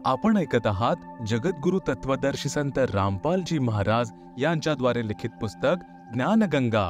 आपण ऐकत आहात जगद्गुरु तत्वदर्शी संत रामपालजी महाराज यांच्याद्वारे लिखित पुस्तक ज्ञानगंगा।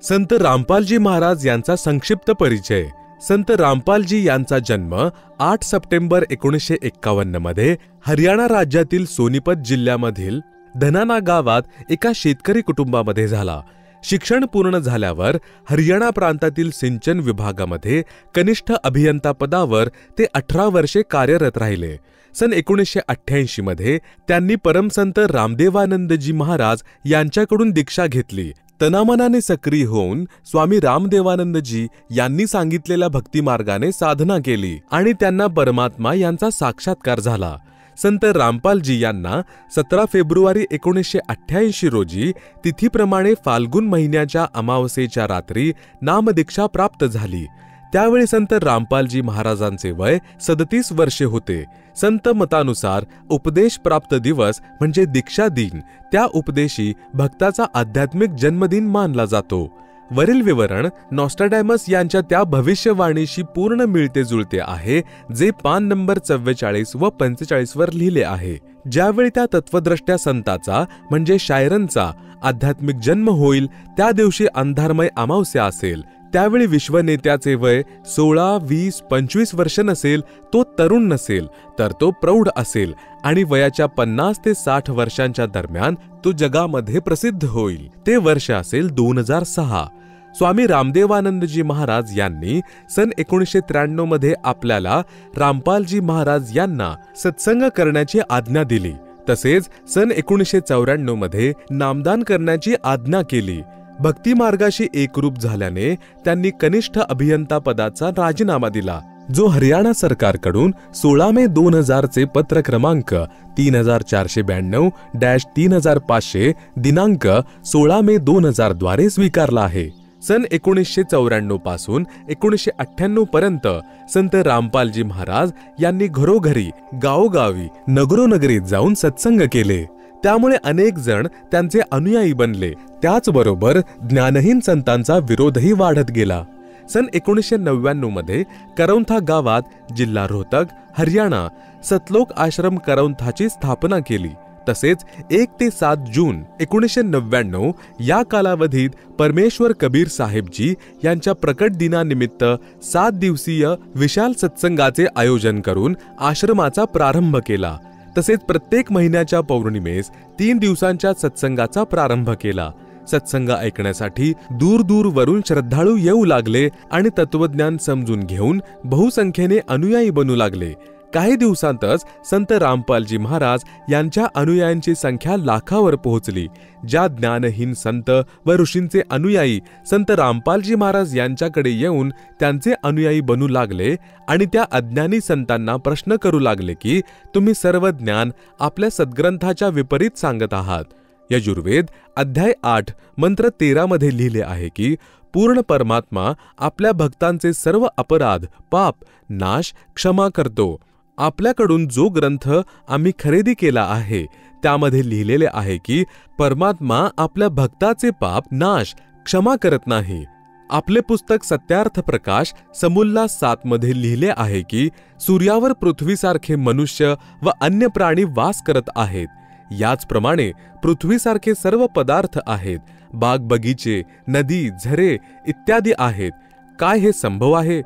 संत रामपालजी महाराज यांचा संक्षिप्त परिचय। संत रामपालजी यांचा जन्म 8 सप्टेंबर 1951 मध्ये हरियाणा राज्यातील सोनीपत जिल्ह्यामधील धनाना गावात एका शेतकरी कुटुंबामध्ये झाला। शिक्षण पूर्ण झाल्यावर हरियाणा प्रांतातील सिंचन विभागामध्ये कनिष्ठ अभियंता पदावर ते 18 वर्षे कार्यरत राहिले। सन 1988 मध्ये त्यांनी परमसंत रामदेवानंदजी महाराज यांच्याकडून दीक्षा घेतली। तनामनाने सक्रिय होऊन स्वामी रामदेवानंदजी यांनी सांगितलेल्या भक्तिमार्गाने साधना केली आणि त्यांना परमात्मा यांचा साक्षात्कार झाला। संत रामपालजी यांना 17 फेब्रुवारी 1988 रोजी तिथीप्रमाणे फाल्गुन महिन्याच्या अमावस्येच्या रात्री नामदीक्षा प्राप्त झाली। त्यावेळी संत रामपालजी महाराजांचे वय 37 वर्षे होते। संत मतानुसार उपदेश प्राप्त दिवस म्हणजे दीक्षा दिन, त्या उपदेशी भक्ताचा आध्यात्मिक जन्मदिन मानला जातो। वरील विवरण नॉस्ट्रॅडॅमस यांच्या त्या भविष्यवाणीशी पूर्ण मिळते जुळते आहे, जे पान नंबर 44 व 45 वर लिहिले आहे। ज्यावेळी त्या तत्वद्रष्ट्या संताचा म्हणजे शायरनचा आध्यात्मिक जन्म होईल, त्या दिवशी अंधारमय अमावस्या असेल। त्यावेळी विश्वनेत्याचे वय 16, 20, 25 वर्ष नसेल, तो तरुण नसेल, तर तो प्रौढ असेल आणि वयाच्या 50 ते 60 वर्षांच्या दरम्यान तो जगामध्ये प्रसिद्ध होईल। ते वर्ष असेल 2006। स्वामी रामदेवानंदजी महाराज यांनी सन 1993 मध्ये आपल्याला रामपालजी महाराज यांना सत्संग करण्याची आज्ञा दिली। तसेच सन 1994 मध्ये नामदान करण्याची आज्ञा केली। भक्ती मार्गाशी एकरूप झाल्याने त्यांनी कनिष्ठ अभियंता पदाचा राजीनामा दिला, जो हरियाणा सरकारकडून 16 मे 2000 चे पत्र क्रमांक 3492-3500 दिनांक 16 मे 2000 द्वारे स्वीकारला आहे। सन 1994 पासून 1998 पर्यंत संत रामपालजी महाराज यांनी घरोघरी, गावोगावी, नगरोनगरीत जाऊन सत्संग केले। त्यामुळे अनेक जण त्यांचे अनुयायी बनले। त्याचबरोबर ज्ञानहीन संतांचा विरोधही वाढत गेला। सन 1999 मध्ये करौंथा गावात जिल्हा रोहतक, हरियाणा सतलोक आश्रम करौंथाची स्थापना केली। तसेच 1 ते 7 जून 1999 या कालावधीत परमेश्वर कबीर साहेबजी यांच्या प्रकट दिनानिमित्त 7 दिवसीय विशाल सत्संगाचे आयोजन करून आश्रमाचा प्रारंभ केला। तसेच प्रत्येक महिन्याच्या पौर्णिमेस 3 दिवसांच्या सत्संगाचा प्रारंभ केला। सत्संग ऐकण्यासाठी दूरवरून श्रद्धाळू येऊ लागले आणि तत्वज्ञान समजून घेऊन बहुसंख्येने अनुयायी बनू लागले। काही दिवसांतच संत रामपालजी महाराज यांच्या अनुयायांची संख्या लाखावर पोहोचली। ज्या ज्ञानहीन संत व ऋषींचे अनुयायी संत रामपालजी महाराज यांच्याकडे येऊन त्यांचे अनुयायी बनू लागले आणि त्या अज्ञानी संतांना प्रश्न करू लागले की तुम्ही सर्व ज्ञान आपल्या सद्ग्रंथाच्या विपरीत सांगत आहात। यजुर्वेद अध्याय 8 मंत्र 13 मध्ये लिहिले आहे की पूर्ण परमात्मा आपल्या भक्तांचे सर्व अपराध, पाप, नाश क्षमा करतो। आपल्याकडून जो ग्रंथ आम्ही खरेदी केला आहे त्यामध्ये लिहिलेले आहे की परमात्मा आपल्या भक्ताचे पाप नाश क्षमा करत नाही। आपले पुस्तक सत्यार्थ प्रकाश समुल्ला 7 मध्ये लिहिले आहे की सूर्यावर पृथ्वीसारखे मनुष्य व अन्य प्राणी वास करत आहेत। याचप्रमाणे पृथ्वीसारखे सर्व पदार्थ आहेत, बाग बगीचे, नदी, झरे इत्यादी आहेत। काय हे संभव आहे?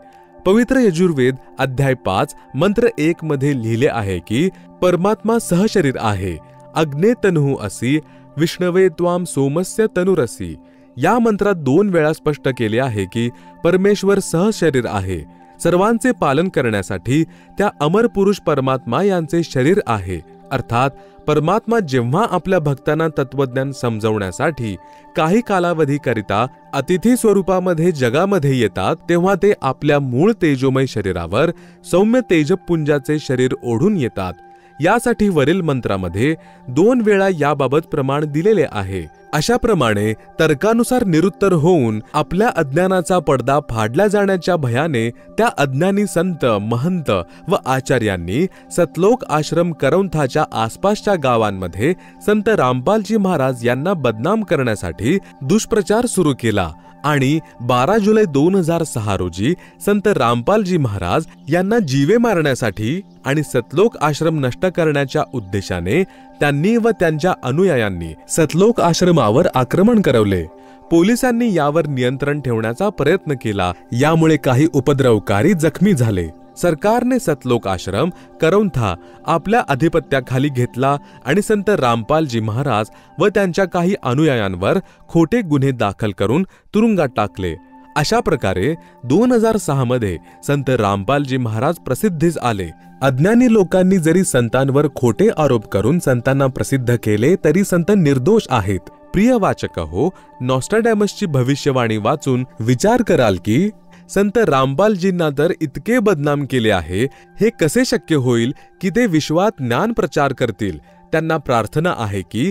पवित्र यजुर्वेद अध्याय 5 मंत्र 1 मध्ये लिहिले आहे की परमात्मा सहशरीर आहे। अग्ने तनुः असि विष्णवे त्वाम सोमस्य तनुरसी। या मंत्रात 2 वेळा स्पष्ट केले आहे की परमेश्वर सहशरीर आहे। सर्वांचे पालन करण्यासाठी त्या अमर पुरुष परमात्मा यांचे शरीर आहे। अर्थात परमात्मा जेव्हा आपल्या भक्तांना तत्वज्ञान समजवण्यासाठी काही कालावधीकरिता अतिथी स्वरूपामध्ये जगामध्ये येतात, तेव्हा ते आपल्या मूळ तेजोमय शरीरावर सौम्य तेजपुंजाचे शरीर ओढून येतात। यासाठी वरील मंत्रामध्ये 2 वेळा याबाबत प्रमाण दिलेले आहे। अशाप्रमाणे तर्कानुसार निरुत्तर होऊन आपल्या अज्ञानाचा पडदा फाडल्या जाण्याच्या भयाने त्या अज्ञानी संत, महंत व आचार्यांनी सतलोक आश्रम करौंथाच्या आसपासच्या गावांमध्ये संत रामपालजी महाराज यांना बदनाम करण्यासाठी दुष्प्रचार सुरू केला आणि 12 जुलै 2006 रोजी संत रामपालजी महाराज यांना जीवे मारण्यासाठी आणि सतलोक आश्रम नष्ट करण्याच्या उद्देशाने त्यांनी व त्यांच्या अनुयायांनी सतलोक आश्रमावर आक्रमण करवले. पोलिसांनी यावर नियंत्रण ठेवण्याचा प्रयत्न केला. यामुळे काही उपद्रवकारी जखमी झाले. सरकारने सतलोक आश्रम करौंथा आपल्या अधिपत्याखाली घेतला आणि संत रामपालजी महाराज व त्यांच्या काही अनुयायांवर खोटे गुन्हे दाखल करून तुरुंगात टाकले. अशा प्रकारे 2006 मध्ये संत रामपालजी महाराज प्रसिद्धीस आले. अज्ञानी लोकांनी जरी संतांवर खोटे आरोप करून संतांना प्रसिद्ध केले तरी संत निर्दोष आहेत. प्रिय वाचक हो, नॉस्ट्राडॅमसची भविष्यवाणी वाचून विचार कराल की संत रामपालजींना तर इतके बदनाम केले आहे, हे कसे शक्य होईल की ते विश्वात ज्ञान प्रचार करतील. त्यांना प्रार्थना आहे की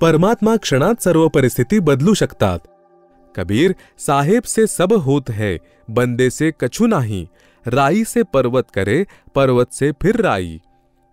परमात्मा क्षणात सर्व परिस्थिती बदलू शकतात. कबीर साहेब से सब होत है, बंदे से कछु नाही, राई से पर्वत करे, पर्वत से फिर राई.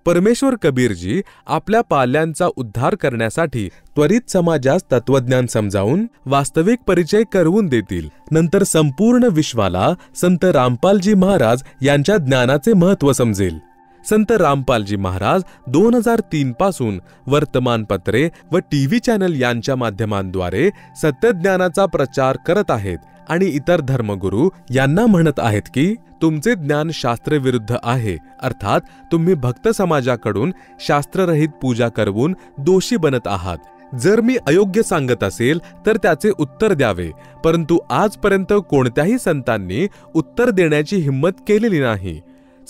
परमेश्वर कबीरजी आपल्या पाल्यांचा उद्धार करण्यासाठी त्वरित समाजास तत्वज्ञान समजावून वास्तविक परिचय करवून देतील. नंतर संपूर्ण विश्वाला संत रामपालजी महाराज यांच्या ज्ञानाचे महत्त्व समजेल. संत रामपालजी महाराज 2003 पासून वर्तमानपत्रे व टीव्ही चॅनल यांच्या माध्यमांद्वारे सत्यज्ञानाचा प्रचार करत आहेत आणि इतर धर्मगुरू यांना म्हणत आहेत की तुमचे ज्ञान शास्त्रविरुद्ध आहे, अर्थात तुम्ही भक्त समाजाकडून शास्त्ररहित पूजा करवून दोषी बनत आहात. जर मी अयोग्य सांगत असेल तर त्याचे उत्तर द्यावे, परंतु आजपर्यंत कोणत्याही संतांनी उत्तर देण्याची हिंमत केलेली नाही.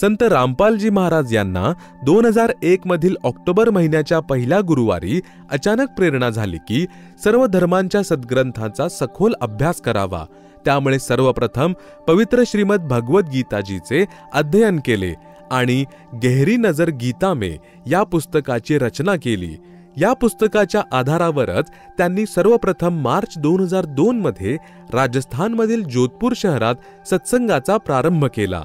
संत रामपालजी महाराज यांना 2001 मधील ऑक्टोबर महिन्याच्या पहिल्या गुरुवारी अचानक प्रेरणा झाली की सर्व धर्मांच्या सद्ग्रंथांचा सखोल अभ्यास करावा. त्यामुळे सर्वप्रथम पवित्र श्रीमद भगवद गीताजीचे अध्ययन केले आणि गहरी नजर गीता में या पुस्तकाची रचना केली. या पुस्तकाच्या आधारावरच त्यांनी सर्वप्रथम मार्च 2002 मध्ये राजस्थानमधील जोधपूर शहरात सत्संगाचा प्रारंभ केला.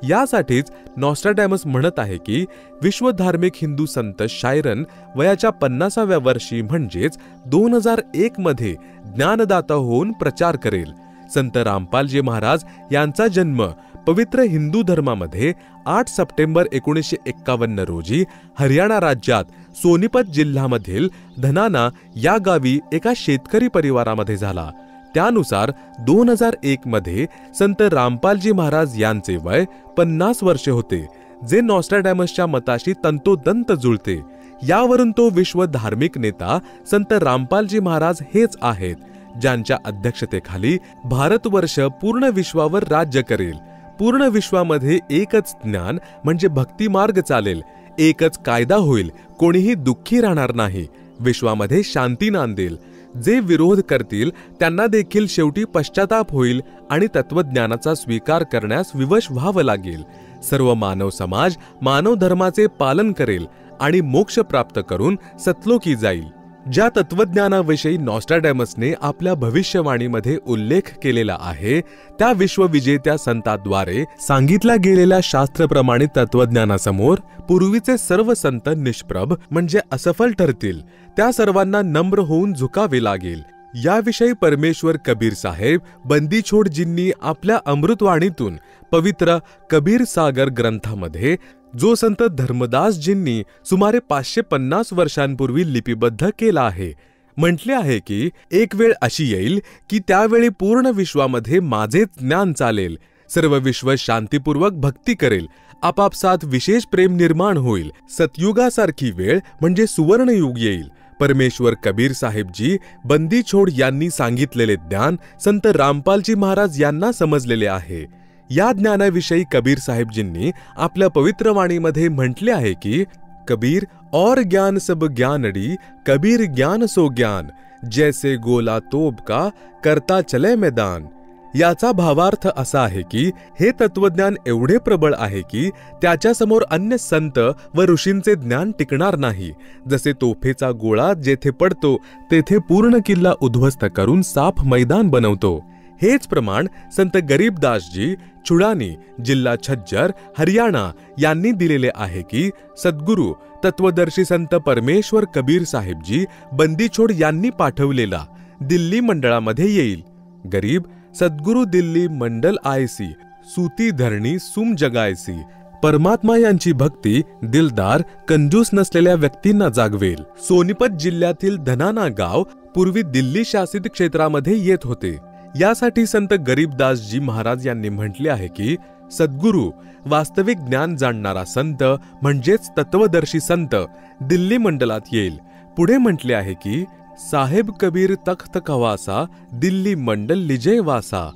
यासाठीच नॉस्ट्राडॅमस म्हणत आहे की विश्वधार्मिक हिंदू संत शायरन वयाच्या 50व्या वर्षी म्हणजेच 2001 मध्ये ज्ञानदाता होऊन प्रचार करेल. संत रामपालजी महाराज यांचा जन्म पवित्र हिंदू धर्मामध्ये 8 सप्टेंबर 1951 रोजी हरियाणा राज्यात सोनीपत जिल्ह्यामधील धनाना या गावी एका शेतकरी परिवारामध्ये झाला. त्यानुसार 2001 मध्ये संत रामपालजी महाराज यांचे वय 50 वर्षे होते, जे नॉस्ट्राडॅमसच्या मताशी तंतोतंत जुळते. यावरून तो विश्व धार्मिक नेता संत रामपालजी महाराज हेच आहेत, ज्यांच्या अध्यक्षतेखाली भारतवर्ष पूर्ण विश्वावर राज्य करेल. पूर्ण विश्वामध्ये एकच ज्ञान म्हणजे भक्ती मार्ग चालेल, एकच कायदा होईल, कोणीही दुःखी राहणार नाही, विश्वामध्ये शांती नांदेल. जे विरोध करतील त्यांना देखील शेवटी पश्चाताप होईल आणि तत्वज्ञानाचा स्वीकार करण्यास विवश व्हावं लागेल. सर्व मानव समाज मानव धर्माचे पालन करेल आणि मोक्ष प्राप्त करून सतलोकी जाईल. ज्या तत्वज्ञानाविषयी नॉस्ट्राडॅमसने आपल्या भविष्यवाणीमध्ये उल्लेख केलेला आहे, त्या विश्वविजेत्या संतांद्वारे सांगितल्या गेलेल्या शास्त्रप्रमाणित तत्वज्ञानासमोर पूर्वीचे सर्व संत निष्प्रभ म्हणजे असफल ठरतील. त्या सर्वांना नम्र होऊन झुकावे लागेल. याविषयी परमेश्वर कबीर साहेब बंदीछोडजींनी आपल्या अमृतवाणीतून पवित्र कबीर सागर ग्रंथामध्ये जो संत धर्मदासजींनी सुमारे 550 वर्षांपूर्वी लिपिबद्ध केला आहे, म्हटले आहे की एक वेळ अशी येईल की त्यावेळी पूर्ण विश्वामध्ये माझेच ज्ञान चालेल, सर्व विश्व शांतीपूर्वक भक्ती करेल, आपापसात विशेष प्रेम निर्माण होईल. सतयुगासारखी वेळ म्हणजे सुवर्णयुग येईल. परमेश्वर कबीर साहेबजी बंदीछोड यांनी सांगितलेले ज्ञान संत रामपालजी महाराज यांना समजलेले आहे. या ज्ञानाविषयी कबीर साहेबजींनी आपल्या पवित्र वाणीमध्ये म्हटले आहे की कबीर और ज्ञान सब ज्ञानडी, कबीर ज्ञान सो ज्ञान, जैसे गोला तोब का करता चले मैदान. याचा भावार्थ असा आहे की हे तत्वज्ञान एवढे प्रबळ आहे की त्याच्यासमोर अन्य संत व ऋषींचे ज्ञान टिकणार नाही. जसे तोफेचा गोळा जेथे पडतो तेथे पूर्ण किल्ला उद्ध्वस्त करून साफ मैदान बनवतो, हेच प्रमाण संत गरीबदासजी चुडानी, जिल्हा छज्जर, हरियाणा यांनी दिलेले आहे की सद्गुरू तत्वदर्शी संत परमेश्वर कबीर साहेबजी बंदीछोड यांनी पाठवलेला दिल्ली मंडळामध्ये येईल. गरीब सद्गुरु दिल्ली मंडल आयसी सूती धरणी सुम जगायसी. परमात्मा यांची भक्ती दिलदार कंजूस नसलेल्या व्यक्तींना जागवेल. सोनीपत जिल्ह्यातील धनाना गाव पूर्वी दिल्ली शासित क्षेत्रामध्ये येत होते. यासाठी संत गरीबदासजी महाराज यांनी म्हटले आहे की सद्गुरू वास्तविक ज्ञान जाणणारा संत म्हणजेच तत्वदर्शी संत दिल्ली मंडलात येईल. पुढे म्हटले आहे की साहेब कबीर तख्त कवासा दिल्ली मंडल लिजे वासा.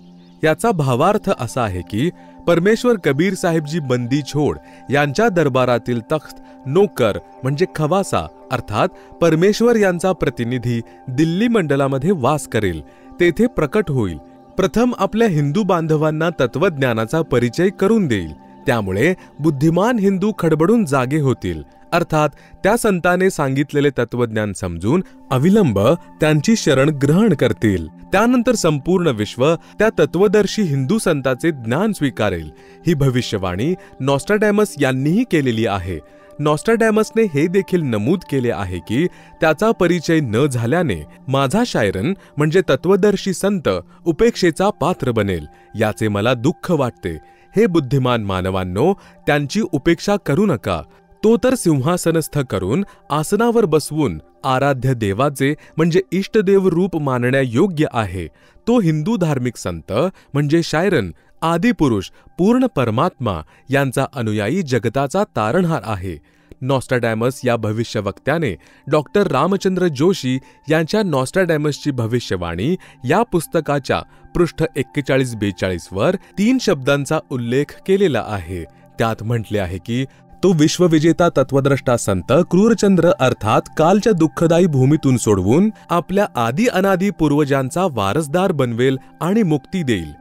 याचा भावार्थ असा आहे की परमेश्वर कबीर साहेबजी बंदी छोड यांच्या दरबारातील तख्त नोकर म्हणजे खवासा अर्थात परमेश्वर यांचा प्रतिनिधी दिल्ली मंडलामध्ये वास करेल, तेथे प्रकट होईल. प्रथम आपल्या हिंदू बांधवांना तत्वज्ञानाचा परिचय करून देईल. त्यामुळे बुद्धिमान हिंदू खडबडून जागे होतील. अर्थात त्या संताने सांगितलेले तत्वज्ञान समजून अविलंब त्यांची शरण ग्रहण करतील. त्यानंतर संपूर्ण विश्व त्या तत्वदर्शी हिंदू संताचे ज्ञान स्वीकारेल. ही भविष्यवाणी नॉस्ट्रॅडॅमस यांनीही केलेली आहे. नॉस्ट्रॅडॅमसने हे देखील नमूद केले आहे की त्याचा परिचय न झाल्याने माझा शायरन म्हणजे तत्वदर्शी संत उपेक्षेचा पात्र बनेल. याचे मला दुःख वाटते. हे बुद्धिमान मानवांनो, त्यांची उपेक्षा करू नका. तो तर सिंहासनस्थ करून आसनावर बसवून आराध्य देवाचे म्हणजे इष्टदेव रूप मानण्यायोग्य आहे. तो हिंदू धार्मिक संत म्हणजे शायरन आदिपुरुष पूर्ण परमात्मा यांचा अनुयायी जगताचा तारणहार आहे. नॉस्ट्रॅडॅमस या भविष्यवक्त्याने डॉक्टर रामचंद्र जोशी यांच्या नॉस्ट्रॅडॅमसची भविष्यवाणी या पुस्तकाच्या पृष्ठ 41-42 वर 3 शब्दांचा उल्लेख केलेला आहे. त्यात म्हटले आहे की तो विश्वविजेता तत्वद्रष्टा संत क्रूरचंद्र अर्थात कालच्या दुःखदायी भूमीतून सोडवून आपल्या आदी अनादी पूर्वजांचा वारसदार बनवेल आणि मुक्ती देईल.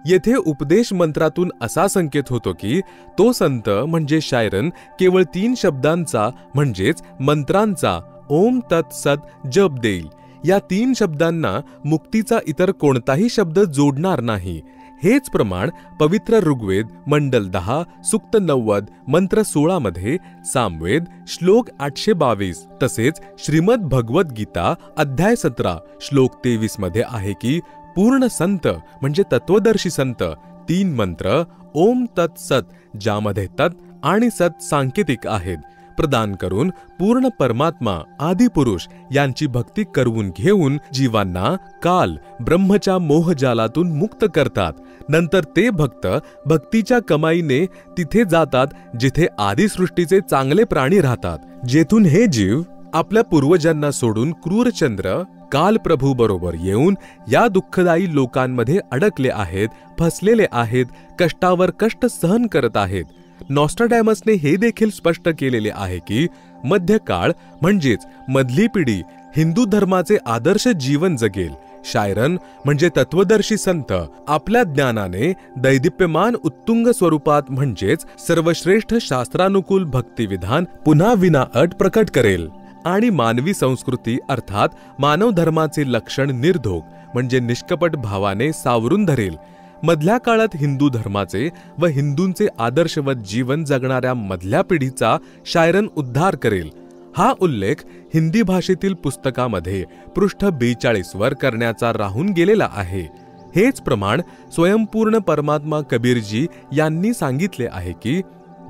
येथे उपदेश मंत्रातून असा संकेत होतो की तो संत म्हणजे शायरन केवळ 3 शब्दांचा म्हणजेच मंत्रांचा ओम तत् सत जप देईल. या 3 शब्दांना मुक्तीचा इतर कोणताही शब्द जोडणार नाही. हेच प्रमाण पवित्र ऋग्वेद मंडल 10 सूक्त 90 मंत्र 16 मध्ये, सामवेद श्लोक 822 तसेच श्रीमद भगवत गीता अध्याय 17 श्लोक 23 मध्ये आहे की पूर्ण संत म्हणजे तत्वदर्शी संत 3 मंत्र ओम तत् सत ज्यामध्ये तत् आणि सत सांकेतिक आहेत प्रदान करून पूर्ण परमात्मा आदिपुरुष यांची भक्ती करवून घेऊन जीवांना काल ब्रह्मच्या मोहजालातून मुक्त करतात. नंतर ते भक्त भक्तीच्या कमाईने तिथे जातात जिथे आदिसृष्टीचे चांगले प्राणी राहतात, जेथून हे जीव आपल्या पूर्वजांना सोडून क्रूरचंद्र काल प्रभू बरोबर येऊन या दुःखदायी लोकांमध्ये अडकले आहेत, फसलेले आहेत, कष्टावर कष्ट सहन करत आहेत. नॉस्ट्रॅडॅमसने हे देखील स्पष्ट केलेले आहे की मध्यकाळ म्हणजेच मधली पिढी हिंदू धर्माचे आदर्श जीवन जगेल. शायरन म्हणजे तत्वदर्शी संत आपल्या ज्ञानाने दैदिप्यमान उत्तुंग स्वरूपात म्हणजेच सर्वश्रेष्ठ शास्त्रानुकूल भक्तिविधान पुन्हा विना अट प्रकट करेल आणि मानवी संस्कृती अर्थात मानव धर्माचे लक्षण निर्धोक म्हणजे निष्कपट भावाने सावरून धरेल. मधल्या काळात हिंदू धर्माचे व हिंदूंचे आदर्शवत जीवन जगणाऱ्या मधल्या पिढीचा शायरन उद्धार करेल. हा उल्लेख हिंदी भाषेतील पुस्तकामध्ये पृष्ठ 42 वर करण्याचा राहून गेलेला आहे. हेच प्रमाण स्वयंपूर्ण परमात्मा कबीरजी यांनी सांगितले आहे की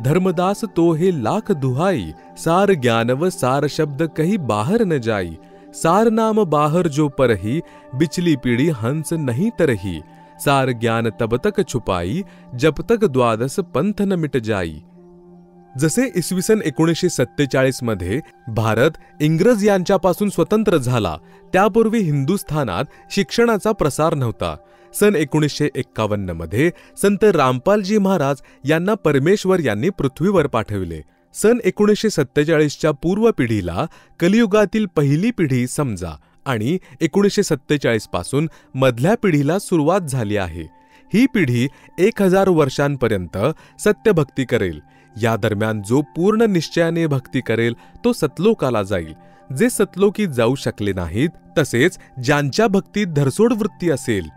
धर्मदास तो हे लाख दुहाई, सार ज्ञान व सार शब्द कही बाहर न जाई, सार नाम बाहर जो परही, बिचली पीढ़ी हंस नहीं तरही, सार ज्ञान तब तक छुपाई, जब तक द्वादश पंथ न मिट जाई. जसे इसवी सन 1947 मध्ये भारत इंग्रज यांच्यापासून स्वतंत्र झाला, त्यापूर्वी हिंदुस्थानात शिक्षणाचा प्रसार नव्हता. सन 1951 मध्ये संत रामपालजी महाराज यांना परमेश्वर यांनी पृथ्वीवर पाठविले. सन 1947च्या पूर्व पिढीला कलियुगातील पहिली पिढी समजा आणि 1947 पासून मधल्या पिढीला सुरुवात झाली आहे. ही पिढी 1000 वर्षांपर्यंत सत्यभक्ती करेल. या दरम्यान जो पूर्ण निश्चयाने भक्ती करेल तो सतलोकाला जाईल. जे सतलोकी जाऊ शकले नाहीत, तसेच ज्यांच्या भक्तीत धरसोड वृत्ती असेल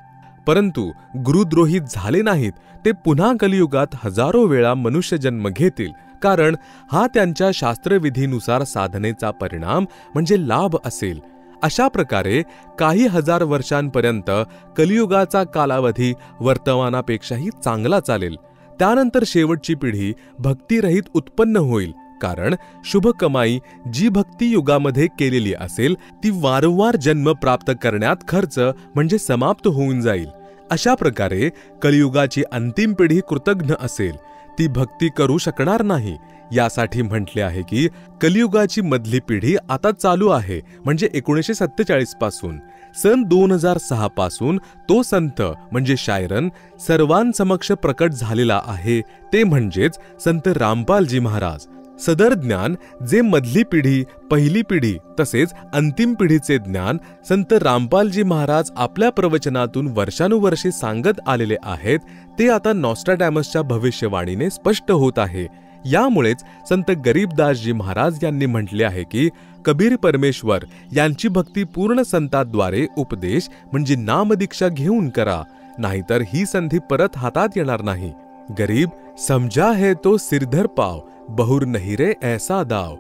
परंतु गुरुद्रोही झाले नाहीत, ते पुन्हा कलियुगात हजारो वेळा मनुष्यजन्म घेतील, कारण हा त्यांच्या शास्त्रविधीनुसार साधनेचा परिणाम म्हणजे लाभ असेल. अशा प्रकारे काही हजार वर्षांपर्यंत कलियुगाचा कालावधी वर्तमानापेक्षाही चांगला चालेल. त्यानंतर शेवटची पिढी भक्तिरहित उत्पन्न होईल, कारण शुभ कमाई जी भक्ती युगामध्ये केलेली असेल ती वारंवार जन्म प्राप्त करण्यात खर्च म्हणजे समाप्त होऊन जाईल. अशा प्रकारे कलियुगाची अंतिम पिढी कृतज्ञ असेल, ती भक्ती करू शकणार नाही. यासाठी म्हटले आहे की कलियुगाची मधली पिढी आता चालू आहे, म्हणजे 1947 पासून. सन 2006 पासून तो संत म्हणजे शायरन सर्वांसमक्ष प्रकट झालेला आहे, ते म्हणजेच संत रामपालजी महाराज. सदर ज्ञान जे मधली पिढी, पहिली पिढी तसेच अंतिम पिढीचे ज्ञान संत रामपालजी महाराज आपल्या प्रवचनातून वर्षानुवर्षे सांगत आलेले आहेत, ते आता नॉस्ट्रॅडॅमसच्या भविष्यवाणीने स्पष्ट होत आहे. यामुळेच संत गरीबदासजी महाराज यांनी म्हटले आहे की कबीर परमेश्वर यांची भक्ती पूर्ण संतांद्वारे उपदेश म्हणजे नामदीक्षा घेऊन करा, नाहीतर ही संधी परत हातात येणार नाही. गरीब समजा है तो सिरधर पाव, बहुर नहीं रे ऐसा दाव.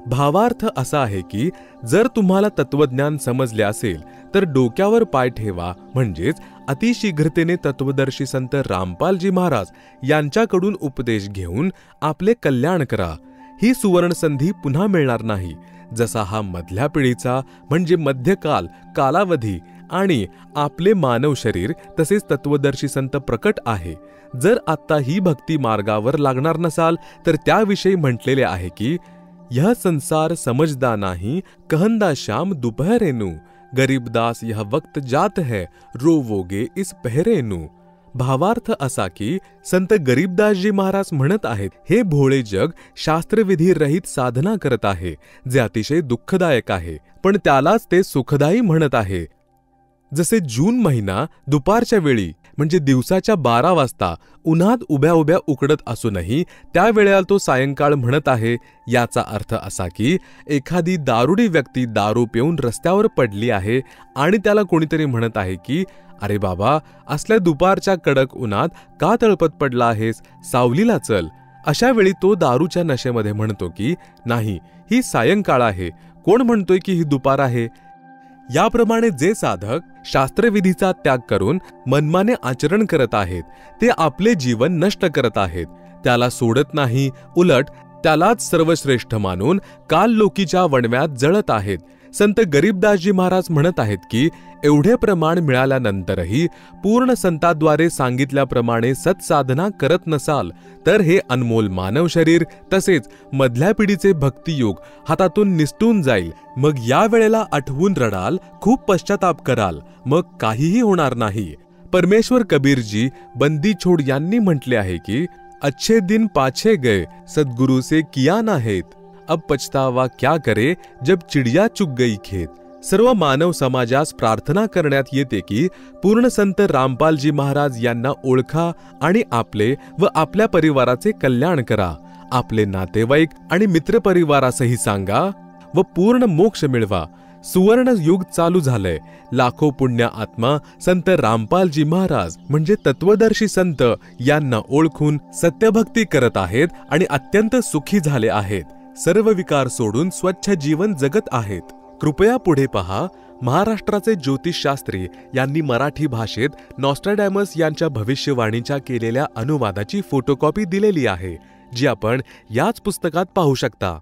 भावार्थ असा आहे की जर तुम्हाला तत्वज्ञान समजले असेल तर डोक्यावर पाय ठेवा, म्हणजेच अतिशीघ्रतेने तत्वदर्शी संत रामपालजी महाराज यांच्याकडून उपदेश घेऊन आपले कल्याण करा. ही सुवर्ण संधी पुन्हा मिळणार नाही. जसा हा मधल्या पिढीचा म्हणजे मध्यकाल कालावधी आणि आपले मानव शरीर तसेच तत्वदर्शी संत प्रकट आहे. जर आत्ता ही भक्ती मार्गावर लागणार नसाल तर त्याविषयी म्हटलेले आहे की यह संसार समजदा नाही, कहंदा श्याम दुपहरेनु, गरीबदास यह वक्त जात है, रोवोगे इस पहरेनु. भावार्थ असा की संत गरीबदासजी महाराज म्हणत आहेत, हे भोळे जग शास्त्रविधी रहित साधना करत आहे, जे अतिशय दुःखदायक आहे, पण त्यालाच ते सुखदायी म्हणत आहे. जसे जून महिना दुपारच्या वेळी म्हणजे दिवसाच्या 12 वाजता उन्हात उभ्या उभ्या उकडत असूनही त्यावेळेला तो सायंकाळ म्हणत आहे. याचा अर्थ असा की एखादी दारुडी व्यक्ती दारू पिऊन रस्त्यावर पडली आहे आणि त्याला कोणीतरी म्हणत आहे की अरे बाबा, असल्या दुपारच्या कडक उन्हात का तळपत पडला आहेस, सावलीला चल. अशा वेळी तो दारूच्या नशेमध्ये म्हणतो की नाही, ही सायंकाळ आहे, कोण म्हणतोय की ही दुपार आहे. याप्रमाणे जे साधक शास्त्रविधीचा त्याग करून मनमाने आचरण करत आहेत ते आपले जीवन नष्ट करत आहेत. त्याला सोडत नाही, उलट त्यालाच सर्वश्रेष्ठ मानून काललोकीच्या वणव्यात जळत आहेत. संत गरीबदासजी महाराज म्हणत आहेत की एवढे प्रमाण मिळाल्यानंतरही पूर्ण संतांद्वारे सांगितल्याप्रमाणे सत्साधना करत नसाल तर हे अनमोल मानव शरीर तसेच मधल्या पिढीचे भक्तियोग हातातून निसटून जाईल. मग या वेळेला आठवून रडाल, खूप पश्चाताप कराल, मग काहीही होणार नाही. परमेश्वर कबीरजी बंदी छोड यांनी म्हटले आहे की अच्छे दिन पाछे गए, सद्गुरु से किया ना हेत, अब पछतावा क्या करे जब चिडिया चुग गई खेत. सर्व मानव समाजास प्रार्थना करण्यात येते की पूर्ण संत रामपालजी महाराज यांना ओळखा आणि आपले व आपल्या परिवाराचे कल्याण करा. आपले नातेवाईक आणि मित्रपरिवारासही सांगा व पूर्ण मोक्ष मिळवा. सुवर्ण युग चालू झालंय. लाखो पुण्य आत्मा संत रामपालजी महाराज म्हणजे तत्वदर्शी संत यांना ओळखून सत्यभक्ती करत आहेत आणि अत्यंत सुखी झाले आहेत. सर्व विकार सोडून स्वच्छ जीवन जगत आहेत. कृपया पुढे पहा. महाराष्ट्राचे ज्योतिषशास्त्री यांनी मराठी भाषेत नॉस्ट्रॅडॅमस यांच्या भविष्यवाणीच्या केलेल्या अनुवादाची फोटोकॉपी दिलेली आहे, जी आपण याच पुस्तकात पाहू शकता.